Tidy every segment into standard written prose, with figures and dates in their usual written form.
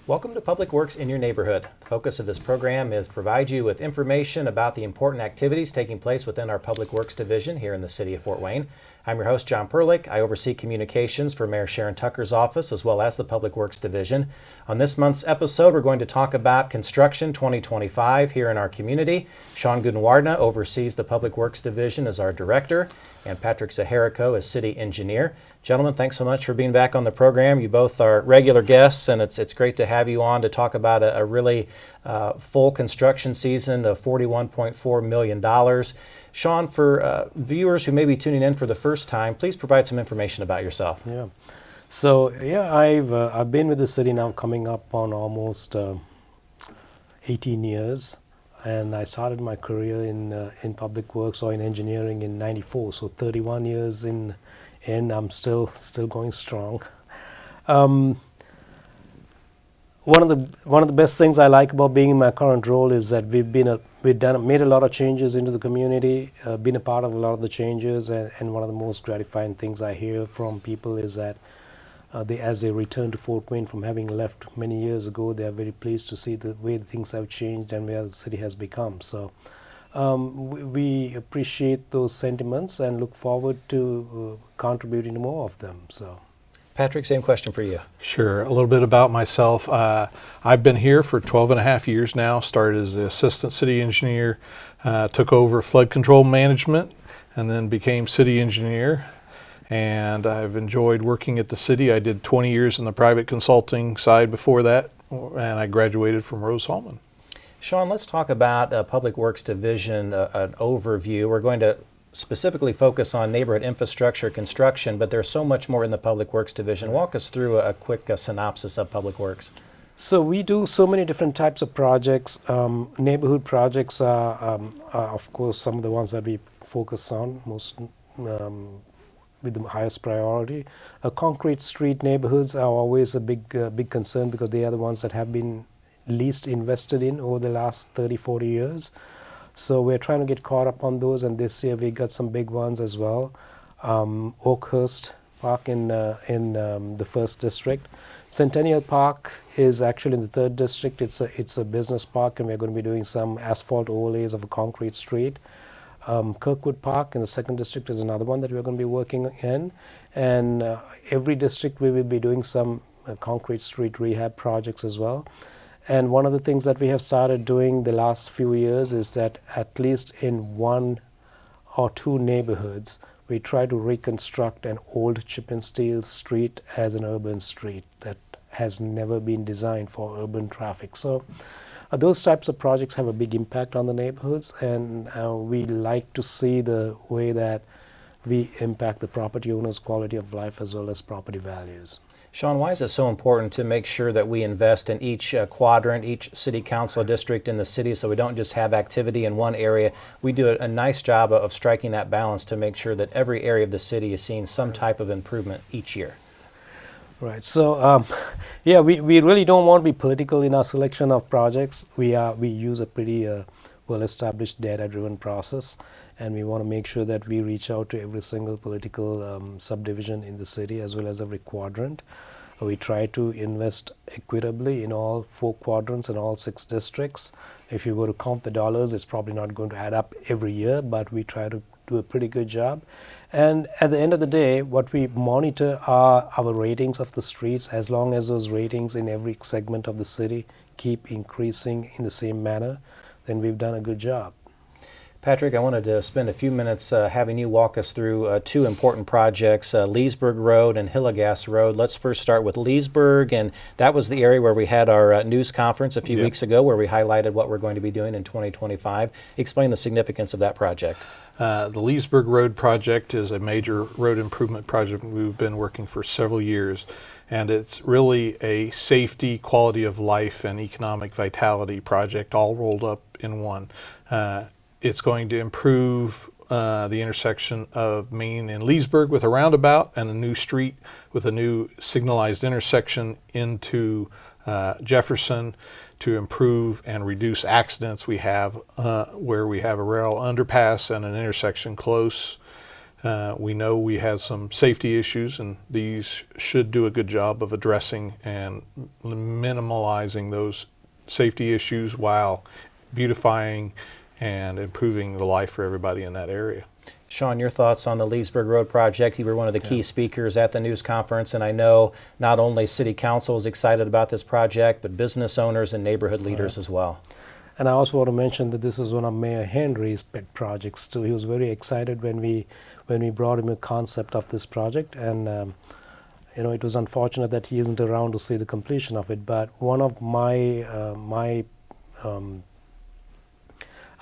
Welcome to Public Works in your neighborhood. The focus of this program is provide you with information about the important activities taking place within our Public Works division here in the city of Fort Wayne. I'm your host, John Perlich. I oversee communications for Mayor Sharon Tucker's office as well as the Public Works division. On this month's episode, we're going to talk about construction 2025 here in our community. Sean Gunawardena oversees the Public Works division as our director, and Patrick Zaharico is city engineer. Gentlemen, thanks so much for being back on the program. You both are regular guests, and it's great to have you on to talk about a really full construction season of $41.4 million. Sean, for viewers who may be tuning in for the first time, please provide some information about yourself. I've been with the city now coming up on almost 18 years. And I started my career in public works or in engineering in '94, so 31 years in, I'm still going strong. One of the best things I like about being in my current role is that made a lot of changes into the community, been a part of a lot of the changes, and one of the most gratifying things I hear from people is that as they return to Fort Wayne from having left many years ago, they are very pleased to see the way things have changed and where the city has become. So we appreciate those sentiments and look forward to contributing to more of them. So, Patrick, same question for you. Sure. A little bit about myself. I've been here for 12 and a half years now, started as the assistant city engineer, took over flood control management, and then became city engineer. And I've enjoyed working at the city. I did 20 years in the private consulting side before that, and I graduated from Rose-Hulman. Sean, let's talk about Public Works Division, an overview. We're going to specifically focus on neighborhood infrastructure construction, but there's so much more in the Public Works Division. Walk us through a quick synopsis of Public Works. So we do so many different types of projects. Neighborhood projects are, of course, some of the ones that we focus on most with the highest priority. Concrete street neighborhoods are always a big concern because they are the ones that have been least invested in over the last 30, 40 years. So we're trying to get caught up on those, and this year we got some big ones as well. Oakhurst Park in the 1st District. Centennial Park is actually in the 3rd District. It's a business park, and we're going to be doing some asphalt overlays of a concrete street. Kirkwood Park in the 2nd District is another one that we're going to be working in. And every district we will be doing some concrete street rehab projects as well. And one of the things that we have started doing the last few years is that at least in 1 or 2 neighborhoods, we try to reconstruct an old chip and steel street as an urban street that has never been designed for urban traffic. So those types of projects have a big impact on the neighborhoods, and we like to see the way that we impact the property owner's quality of life as well as property values. Sean, why is it so important to make sure that we invest in each quadrant, each city council district in the city, so we don't just have activity in one area? We do a nice job of striking that balance to make sure that every area of the city is seeing some type of improvement each year. Right. So, we really don't want to be political in our selection of projects. We use a pretty well-established data-driven process, and we want to make sure that we reach out to every single political subdivision in the city as well as every quadrant. We try to invest equitably in all 4 quadrants and all 6 districts. If you were to count the dollars, it's probably not going to add up every year, but we try to do a pretty good job. And at the end of the day, what we monitor are our ratings of the streets. As long as those ratings in every segment of the city keep increasing in the same manner, then we've done a good job. Patrick, I wanted to spend a few minutes having you walk us through 2 important projects, Leesburg Road and Hillegas Road. Let's first start with Leesburg, and that was the area where we had our news conference a few weeks ago where we highlighted what we're going to be doing in 2025. Explain the significance of that project. The Leesburg Road project is a major road improvement project we've been working for several years, and it's really a safety, quality of life, and economic vitality project all rolled up in one. It's going to improve the intersection of Main and Leesburg with a roundabout and a new street with a new signalized intersection into Jefferson to improve and reduce accidents we have where we have a rail underpass and an intersection close. We know we have some safety issues, and these should do a good job of addressing and minimalizing those safety issues while beautifying and improving the life for everybody in that area. Sean, your thoughts on the Leesburg Road project? You were one of the key speakers at the news conference, and I know not only City Council is excited about this project, but business owners and neighborhood leaders as well. And I also want to mention that this is one of Mayor Henry's pet projects too. He was very excited when we brought him a concept of this project, and it was unfortunate that he isn't around to see the completion of it. But one of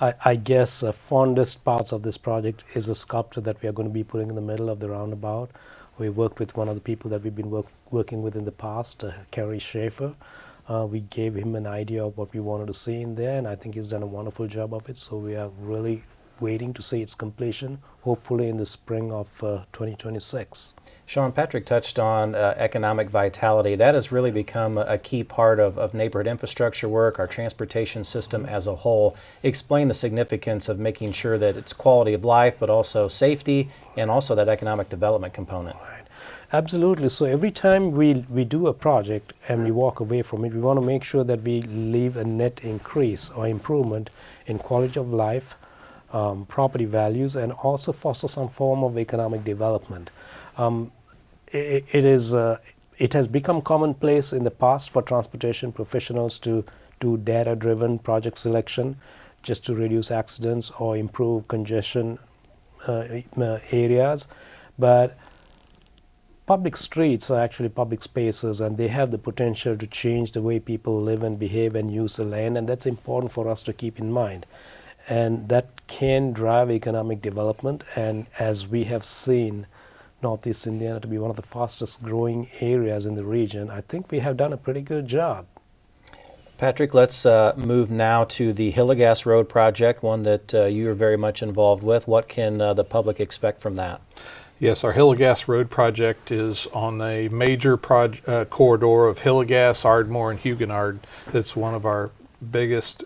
I guess fondest parts of this project is a sculpture that we are going to be putting in the middle of the roundabout. We worked with one of the people that we've been working with in the past, Kerry Schaefer. We gave him an idea of what we wanted to see in there, and I think he's done a wonderful job of it. So we are really waiting to see its completion, hopefully in the spring of 2026. Sean, Patrick touched on economic vitality. That has really become a key part of neighborhood infrastructure work, our transportation system as a whole. Explain the significance of making sure that it's quality of life, but also safety, and also that economic development component. Absolutely. So every time we do a project and we walk away from it, we want to make sure that we leave a net increase or improvement in quality of life, property values, and also foster some form of economic development. It has become commonplace in the past for transportation professionals to do data-driven project selection just to reduce accidents or improve congestion areas. But public streets are actually public spaces, and they have the potential to change the way people live and behave and use the land, and that's important for us to keep in mind. And that can drive economic development, and as we have seen Northeast Indiana to be one of the fastest growing areas in the region, I think we have done a pretty good job. Patrick, let's move now to the Hillegas Road project, one that you are very much involved with. What can the public expect from that? Yes, our Hillegas Road project is on a major corridor of Hillegas, Ardmore, and Huguenard. It's one of our biggest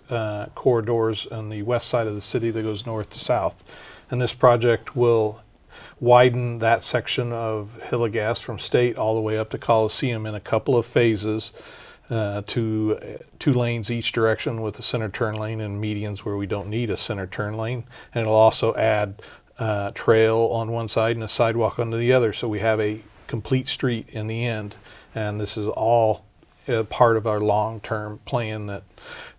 corridors on the west side of the city that goes north to south. And this project will widen that section of Hillegas from State all the way up to Coliseum in a couple of phases, to 2 lanes each direction with a center turn lane and medians where we don't need a center turn lane. And it'll also add trail on one side and a sidewalk on the other, so we have a complete street in the end. And this is all part of our long-term plan that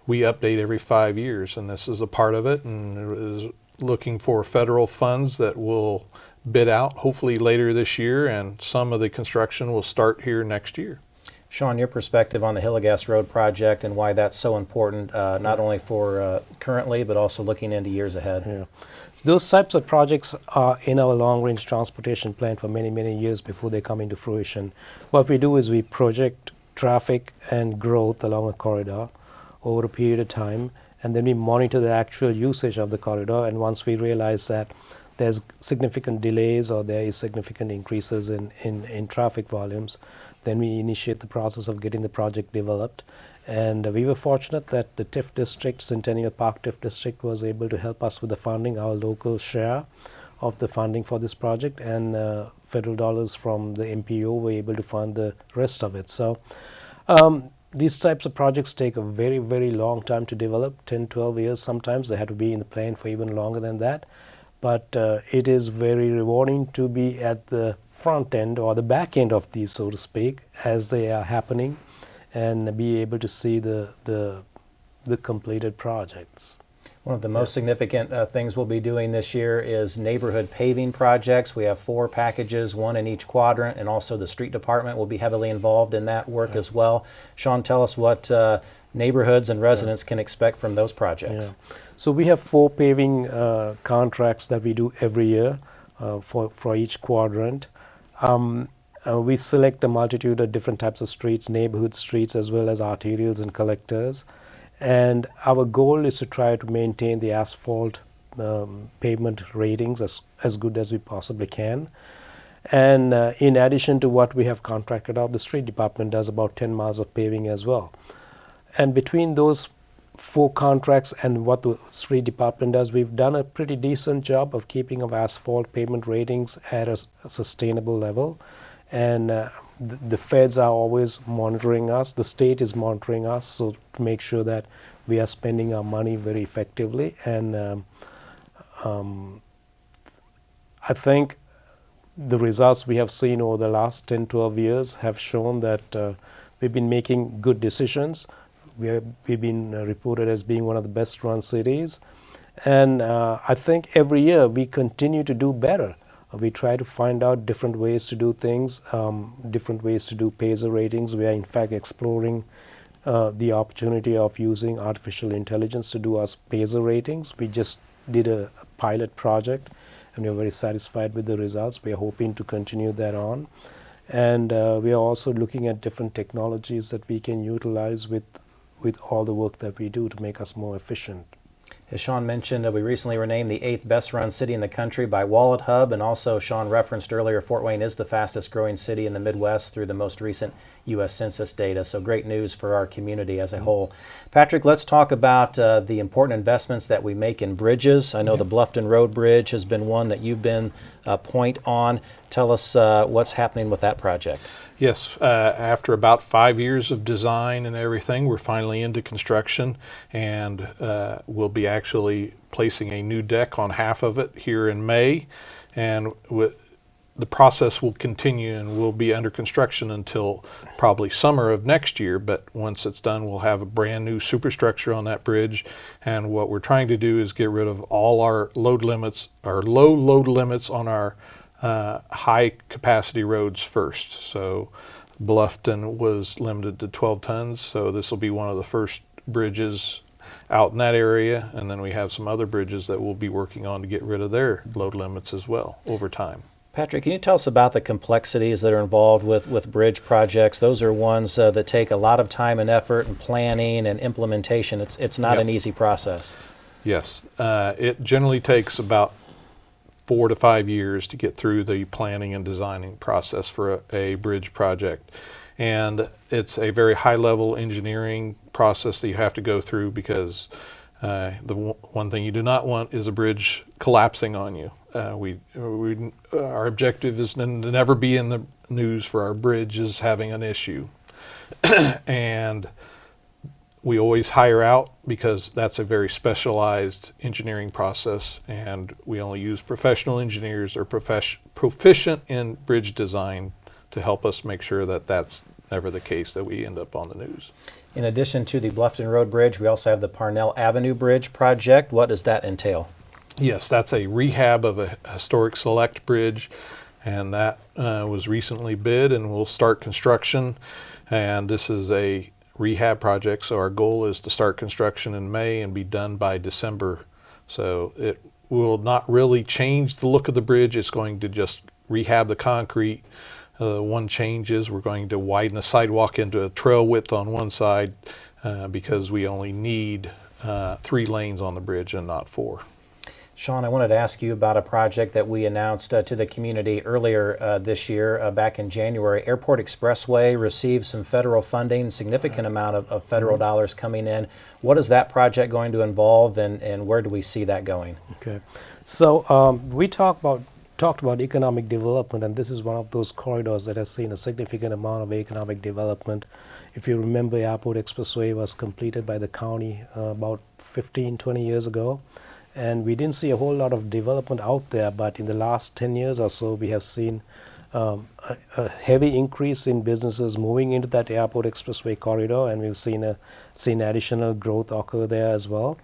we update every 5 years, and this is a part of it, and it is looking for federal funds that will bid out hopefully later this year, and some of the construction will start here next year. Sean, your perspective on the Hillegas Road project and why that's so important, not only for currently, but also looking into years ahead. Yeah. So those types of projects are in our long-range transportation plan for many, many years before they come into fruition. What we do is we project traffic and growth along a corridor over a period of time, and then we monitor the actual usage of the corridor, and once we realize that there's significant delays or there is significant increases in traffic volumes, then we initiate the process of getting the project developed. And we were fortunate that the TIF district, Centennial Park TIF district, was able to help us with the funding, our local share of the funding for this project, and federal dollars from the MPO were able to fund the rest of it. So these types of projects take a very, very long time to develop, 10, 12 years sometimes. They have to be in the plan for even longer than that. But it is very rewarding to be at the front end or the back end of these, so to speak, as they are happening, and be able to see the completed projects. One of the most significant things we'll be doing this year is neighborhood paving projects. We have 4 packages, 1 in each quadrant, and also the street department will be heavily involved in that work as well. Sean, tell us what neighborhoods and residents can expect from those projects. Yeah. So we have 4 paving contracts that we do every year for each quadrant. We select a multitude of different types of streets, neighborhood streets as well as arterials and collectors. And our goal is to try to maintain the asphalt pavement ratings as good as we possibly can. And in addition to what we have contracted out, the street department does about 10 miles of paving as well. And between those 4 contracts and what the street department does, we've done a pretty decent job of keeping our asphalt pavement ratings at a sustainable level. And the feds are always monitoring us. The state is monitoring us, so to make sure that we are spending our money very effectively. And I think the results we have seen over the last 10, 12 years have shown that we've been making good decisions. We've been reported as being one of the best run cities. And I think every year we continue to do better. We try to find out different ways to do things, different ways to do PASER ratings. We are in fact exploring the opportunity of using artificial intelligence to do our PASER ratings. We just did a pilot project and we are very satisfied with the results. We are hoping to continue that on. And we are also looking at different technologies that we can utilize with all the work that we do to make us more efficient. As Sean mentioned, we recently were named the 8th best run city in the country by Wallet Hub, and also Sean referenced earlier, Fort Wayne is the fastest growing city in the Midwest through the most recent U.S. Census data, so great news for our community as a whole. Patrick, let's talk about the important investments that we make in bridges. I know the Bluffton Road Bridge has been one that you've been a point on. Tell us what's happening with that project. Yes, after about 5 years of design and everything, we're finally into construction, and we'll be actually placing a new deck on half of it here in May, and the process will continue and will be under construction until probably summer of next year. But once it's done, we'll have a brand new superstructure on that bridge, and what we're trying to do is get rid of all our load limits, our low load limits on our high capacity roads first. So Bluffton was limited to 12 tons, so this will be one of the first bridges out in that area, and then we have some other bridges that we'll be working on to get rid of their load limits as well over time. Patrick, can you tell us about the complexities that are involved with bridge projects? Those are ones that take a lot of time and effort and planning and implementation. It's not an easy process. Yes, it generally takes about 4 to 5 years to get through the planning and designing process for a bridge project. And it's a very high level engineering process that you have to go through, because the one thing you do not want is a bridge collapsing on you. Our objective is to never be in the news for our bridges having an issue. And we always hire out, because that's a very specialized engineering process, and we only use professional engineers or proficient in bridge design to help us make sure that that's never the case, that we end up on the news. In addition to the Bluffton Road Bridge, we also have the Parnell Avenue Bridge project. What does that entail? Yes, that's a rehab of a historic select bridge, and that was recently bid and will start construction. And this is a rehab project, so our goal is to start construction in May and be done by December. So it will not really change the look of the bridge. It's going to just rehab the concrete. One change is we're going to widen the sidewalk into a trail width on one side, because we only need 3 lanes on the bridge and not 4. Sean, I wanted to ask you about a project that we announced to the community earlier this year, back in January. Airport Expressway received some federal funding, significant amount of federal dollars coming in. What is that project going to involve, and where do we see that going? Okay, so we talked about economic development, and this is one of those corridors that has seen a significant amount of economic development. If you remember, Airport Expressway was completed by the county about 15, 20 years ago. And we didn't see a whole lot of development out there, but in the last 10 years or so, we have seen a heavy increase in businesses moving into that Airport Expressway corridor, and we've seen additional growth occur there as well.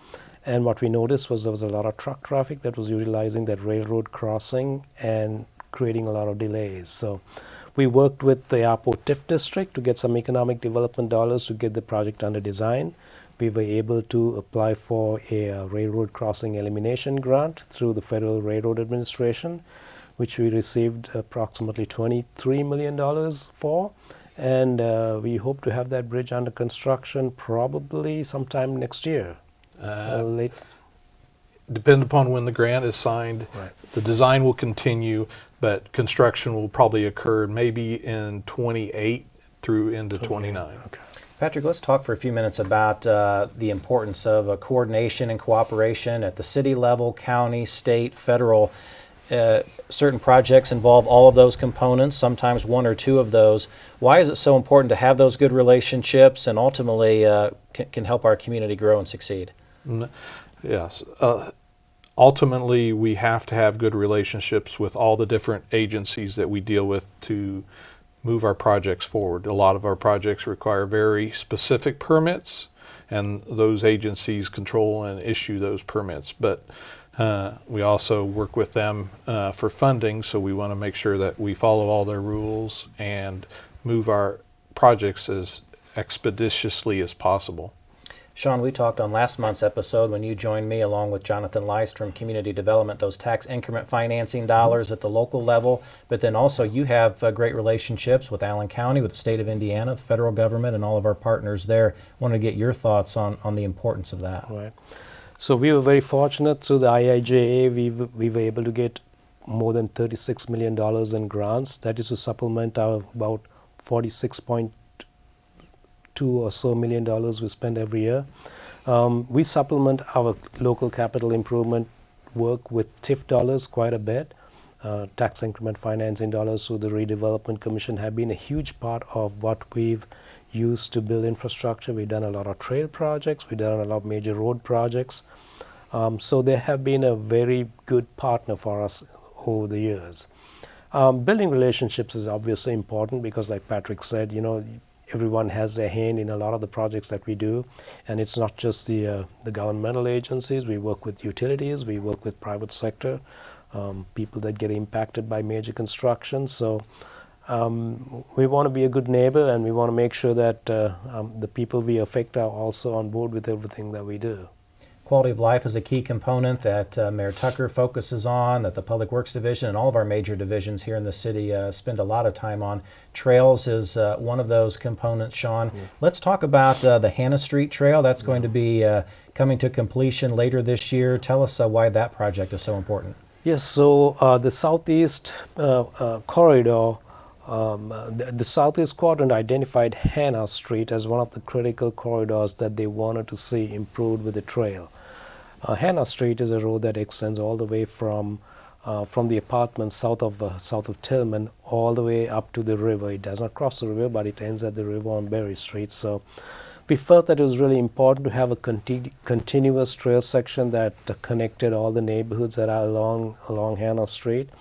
And what we noticed was there was a lot of truck traffic that was utilizing that railroad crossing and creating a lot of delays. So we worked with the Airport TIF district to get some economic development dollars to get the project under design. We were able to apply for a railroad crossing elimination grant through the Federal Railroad Administration, which we received approximately $23 million for. And we hope to have that bridge under construction probably sometime next year. Depend upon when the grant is signed. Right. The design will continue, but construction will probably occur maybe in 28 through into 29. Okay. Patrick, let's talk for a few minutes about the importance of coordination and cooperation at the city level, county, state, federal. Certain projects involve all of those components, sometimes one or two of those. Why is it so important to have those good relationships and ultimately can help our community grow and succeed? Yes. Ultimately, we have to have good relationships with all the different agencies that we deal with to move our projects forward. A lot of our projects require very specific permits, and those agencies control and issue those permits. But we also work with them for funding, so we want to make sure that we follow all their rules and move our projects as expeditiously as possible. Sean, we talked on last month's episode when you joined me along with Jonathan Leist from Community Development, those tax increment financing dollars at the local level, but then also you have great relationships with Allen County, with the state of Indiana, the federal government, and all of our partners there. I want to get your thoughts on the importance of that. Right. So we were very fortunate through the IIJA. We were able to get more than $36 million in grants. That is to supplement our about 46.2 or so million dollars we spend every year. We supplement our local capital improvement work with TIF dollars quite a bit. Tax increment financing dollars through the Redevelopment Commission have been a huge part of what we've used to build infrastructure. We've done a lot of trail projects. We've done a lot of major road projects. So they have been a very good partner for us over the years. Building relationships is obviously important because, like Patrick said, everyone has their hand in a lot of the projects that we do, and it's not just the governmental agencies. We work with utilities, we work with private sector, people that get impacted by major construction. So we want to be a good neighbor, and we want to make sure that the people we affect are also on board with everything that we do. Quality of life is a key component that Mayor Tucker focuses on, that the Public Works Division and all of our major divisions here in the city spend a lot of time on. Trails is one of those components, Sean. Let's talk about the Hannah Street Trail. That's going to be coming to completion later this year. Tell us why that project is so important. Yes, so the Southeast Corridor, the Southeast Quadrant identified Hannah Street as one of the critical corridors that they wanted to see improved with the trail. Hannah Street is a road that extends all the way from the apartments south of Tillman all the way up to the river. It does not cross the river, but it ends at the river on Berry Street. So we felt that it was really important to have a continuous trail section that connected all the neighborhoods that are along Hannah Street,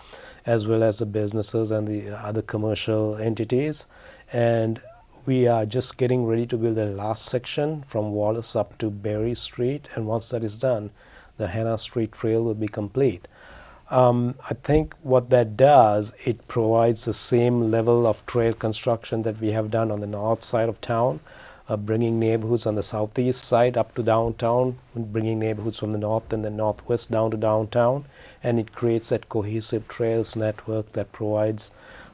as well as the businesses and the other commercial entities. And we are just getting ready to build the last section from Wallace up to Berry Street, and once that is done, the Hannah Street Trail will be complete. I think what that does, it provides the same level of trail construction that we have done on the north side of town, bringing neighborhoods on the southeast side up to downtown, bringing neighborhoods from the north and the northwest down to downtown, and it creates that cohesive trails network that provides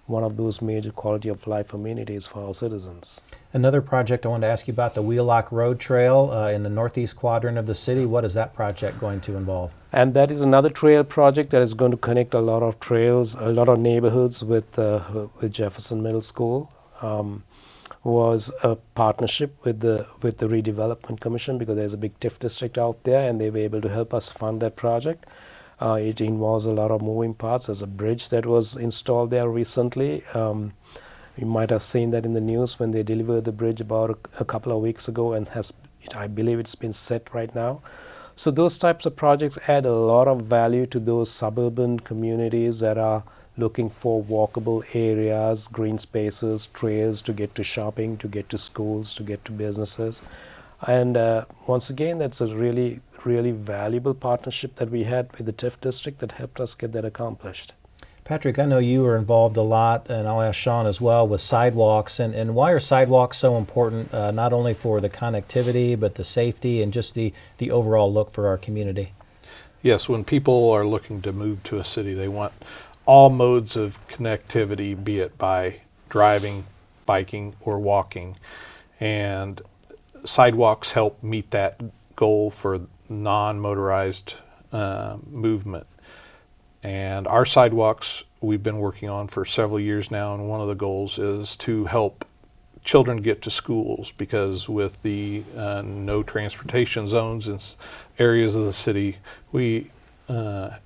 one of those major quality of life amenities for our citizens. Another project I wanted to ask you about, the Wheelock Road Trail in the northeast quadrant of the city. What is that project going to involve? And that is another trail project that is going to connect a lot of trails, a lot of neighborhoods with Jefferson Middle School. Was a partnership with the Redevelopment Commission, because there's a big TIF district out there, and they were able to help us fund that project. It involves a lot of moving parts. There's a bridge that was installed there recently. You might have seen that in the news when they delivered the bridge about a couple of weeks ago, and I believe it's been set right now. So those types of projects add a lot of value to those suburban communities that are looking for walkable areas, green spaces, trails to get to shopping, to get to schools, to get to businesses. And once again, that's a really, really valuable partnership that we had with the TIF district that helped us get that accomplished. Patrick, I know you were involved a lot, and I'll ask Sean as well, with sidewalks. And why are sidewalks so important, not only for the connectivity, but the safety and just the overall look for our community? Yes, when people are looking to move to a city, they want all modes of connectivity, be it by driving, biking, or walking. And sidewalks help meet that goal for non-motorized movement. And our sidewalks we've been working on for several years now, and one of the goals is to help children get to schools, because with the no transportation zones in areas of the city, we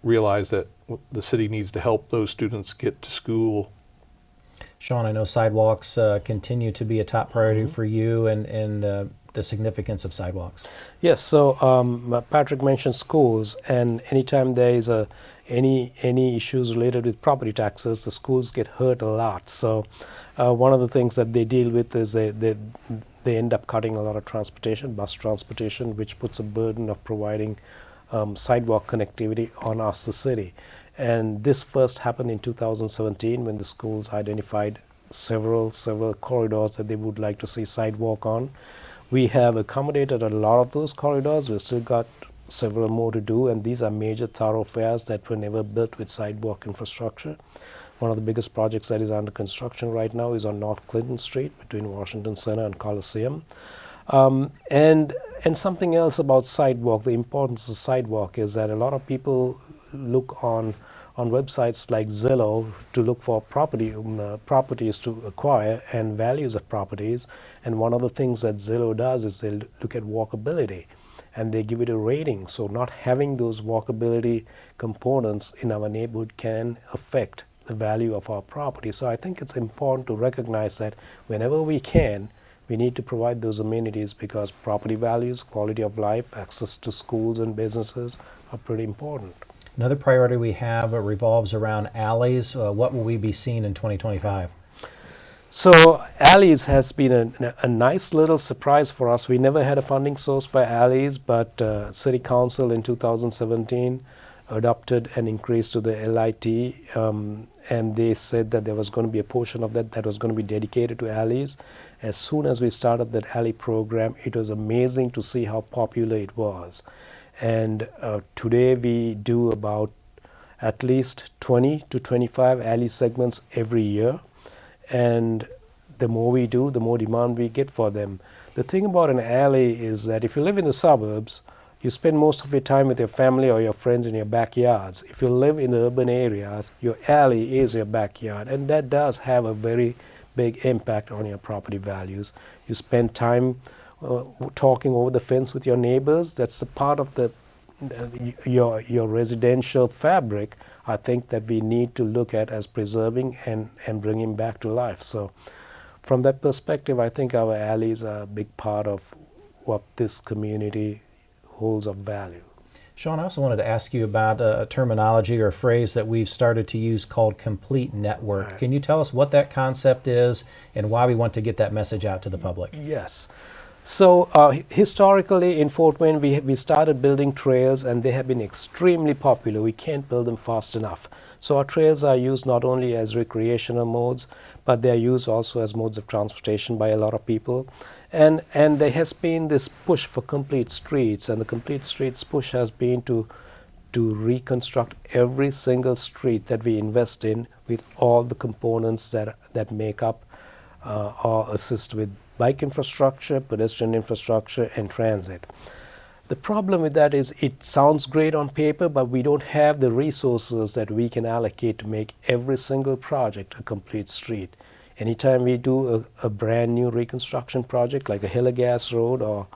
realize that the city needs to help those students get to school. Sean, I know sidewalks continue to be a top priority for you, and the significance of sidewalks. Yes, so Patrick mentioned schools, and anytime there is any issues related with property taxes, the schools get hurt a lot. So one of the things that they deal with is they end up cutting a lot of transportation, bus transportation, which puts a burden of providing sidewalk connectivity on us, the city. And this first happened in 2017 when the schools identified several corridors that they would like to see sidewalk on. We have accommodated a lot of those corridors. We've still got several more to do, and these are major thoroughfares that were never built with sidewalk infrastructure. One of the biggest projects that is under construction right now is on North Clinton Street between Washington Center and Coliseum. And something else about sidewalk, the importance of sidewalk is that a lot of people look on websites like Zillow to look for properties to acquire and values of properties. And one of the things that Zillow does is they look at walkability and they give it a rating. So not having those walkability components in our neighborhood can affect the value of our property. So I think it's important to recognize that whenever we can, we need to provide those amenities, because property values, quality of life, access to schools and businesses are pretty important. Another priority we have revolves around alleys. What will we be seeing in 2025? So alleys has been a nice little surprise for us. We never had a funding source for alleys, but City Council in 2017 adopted an increase to the LIT, and they said that there was going to be a portion of that was going to be dedicated to alleys. As soon as we started that alley program, it was amazing to see how popular it was. And today we do about at least 20 to 25 alley segments every year. And the more we do, the more demand we get for them. The thing about an alley is that if you live in the suburbs, you spend most of your time with your family or your friends in your backyards. If you live in the urban areas, your alley is your backyard, and that does have a very big impact on your property values. You spend time talking over the fence with your neighbors. That's a part of your residential fabric, I think, that we need to look at as preserving and bringing back to life. So from that perspective, I think our alleys are a big part of what this community holds of value. Sean, I also wanted to ask you about a terminology or a phrase that we've started to use called complete network. Right. Can you tell us what that concept is and why we want to get that message out to the public? Yes. So historically in Fort Wayne, we started building trails, and they have been extremely popular. We can't build them fast enough. So our trails are used not only as recreational modes, but they are used also as modes of transportation by a lot of people. And there has been this push for complete streets, and the complete streets push has been to reconstruct every single street that we invest in with all the components that make up or assist with bike infrastructure, pedestrian infrastructure, and transit. The problem with that is it sounds great on paper, but we don't have the resources that we can allocate to make every single project a complete street. Anytime we do a brand new reconstruction project like a Hillegas Road or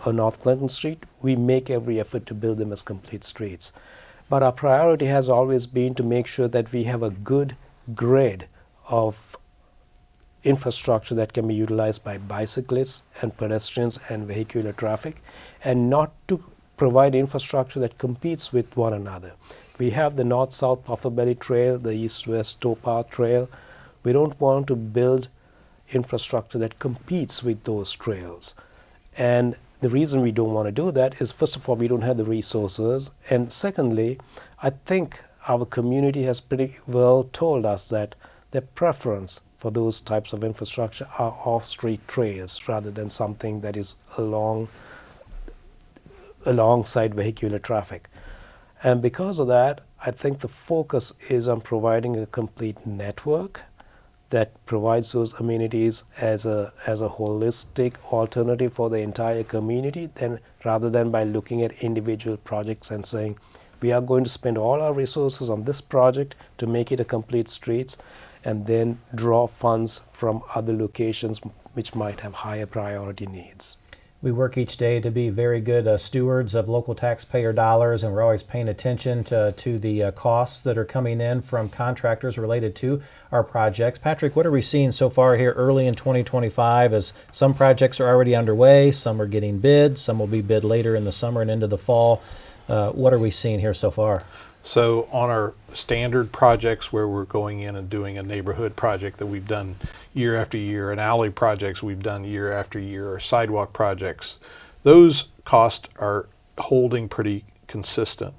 a North Clinton Street, we make every effort to build them as complete streets. But our priority has always been to make sure that we have a good grid of infrastructure that can be utilized by bicyclists and pedestrians and vehicular traffic, and not to provide infrastructure that competes with one another. We have the North-South Puffer Belly Trail, the East-West Towpath Trail. We don't want to build infrastructure that competes with those trails. And the reason we don't want to do that is, first of all, we don't have the resources. And secondly, I think our community has pretty well told us that their preference for those types of infrastructure are off-street trails rather than something that is alongside vehicular traffic. And because of that, I think the focus is on providing a complete network that provides those amenities as a holistic alternative for the entire community, then rather than by looking at individual projects and saying, we are going to spend all our resources on this project to make it a complete streets, and then draw funds from other locations, which might have higher priority needs. We work each day to be very good stewards of local taxpayer dollars, and we're always paying attention to the costs that are coming in from contractors related to our projects. Patrick, what are we seeing so far here early in 2025 as some projects are already underway, some are getting bid, some will be bid later in the summer and into the fall. What are we seeing here so far? So on our standard projects where we're going in and doing a neighborhood project that we've done year after year, and alley projects we've done year after year, or sidewalk projects, those costs are holding pretty consistent.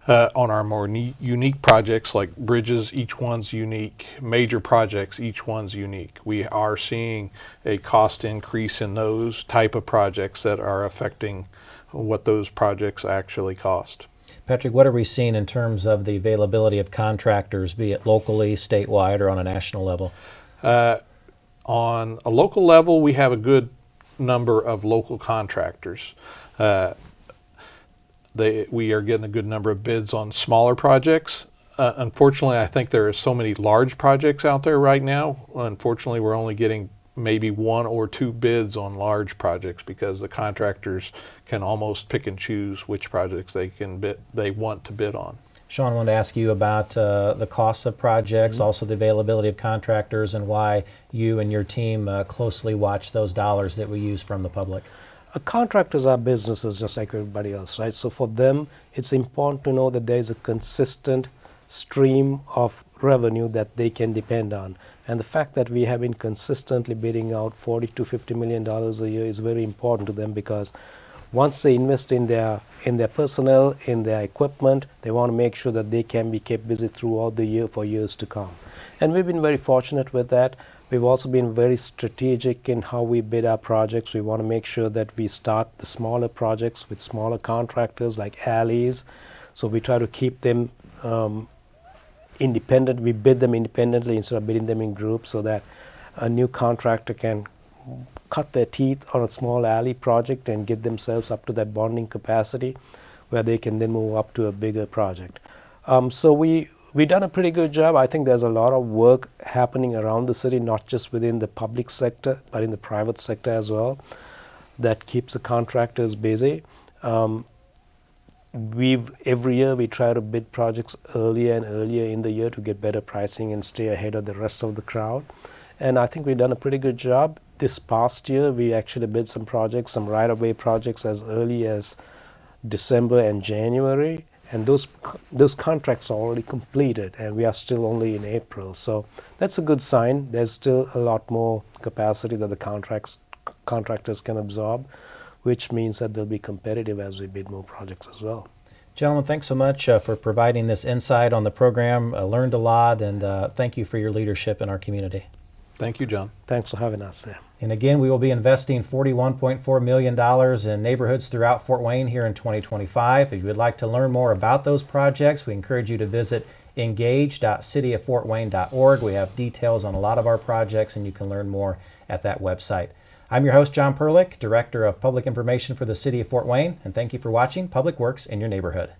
On our more unique projects like bridges, each one's unique. Major projects, each one's unique. We are seeing a cost increase in those type of projects that are affecting what those projects actually cost. Patrick, what are we seeing in terms of the availability of contractors, be it locally, statewide, or on a national level? On a local level, we have a good number of local contractors. We are getting a good number of bids on smaller projects. Unfortunately, I think there are so many large projects out there right now. Unfortunately, we're only getting maybe 1 or 2 bids on large projects because the contractors can almost pick and choose which projects they want to bid on. Sean, I wanted to ask you about the costs of projects, also the availability of contractors, and why you and your team closely watch those dollars that we use from the public. Contractors are businesses just like everybody else, right? So for them, it's important to know that there is a consistent stream of revenue that they can depend on. And the fact that we have been consistently bidding out $40 to $50 million a year is very important to them, because once they invest in their personnel, in their equipment, they want to make sure that they can be kept busy throughout the year for years to come. And we've been very fortunate with that. We've also been very strategic in how we bid our projects. We want to make sure that we start the smaller projects with smaller contractors like alleys. So we try to keep them independent. We bid them independently instead of bidding them in groups, so that a new contractor can cut their teeth on a small alley project and get themselves up to that bonding capacity where they can then move up to a bigger project. So we've done a pretty good job. I think there's a lot of work happening around the city, not just within the public sector, but in the private sector as well, that keeps the contractors busy. Every year we try to bid projects earlier and earlier in the year to get better pricing and stay ahead of the rest of the crowd. And I think we've done a pretty good job. This past year we actually bid some projects, some right-of-way projects, as early as December and January. And those contracts are already completed, and we are still only in April. So that's a good sign. There's still a lot more capacity that the contractors can absorb, which means that they'll be competitive as we bid more projects as well. Gentlemen, thanks so much for providing this insight on the program. I learned a lot, and thank you for your leadership in our community. Thank you, John. Thanks for having us there. And again, we will be investing $41.4 million in neighborhoods throughout Fort Wayne here in 2025. If you would like to learn more about those projects, we encourage you to visit engage.cityofortwayne.org. We have details on a lot of our projects, and you can learn more at that website. I'm your host, John Perlich, Director of Public Information for the City of Fort Wayne, and thank you for watching Public Works in Your Neighborhood.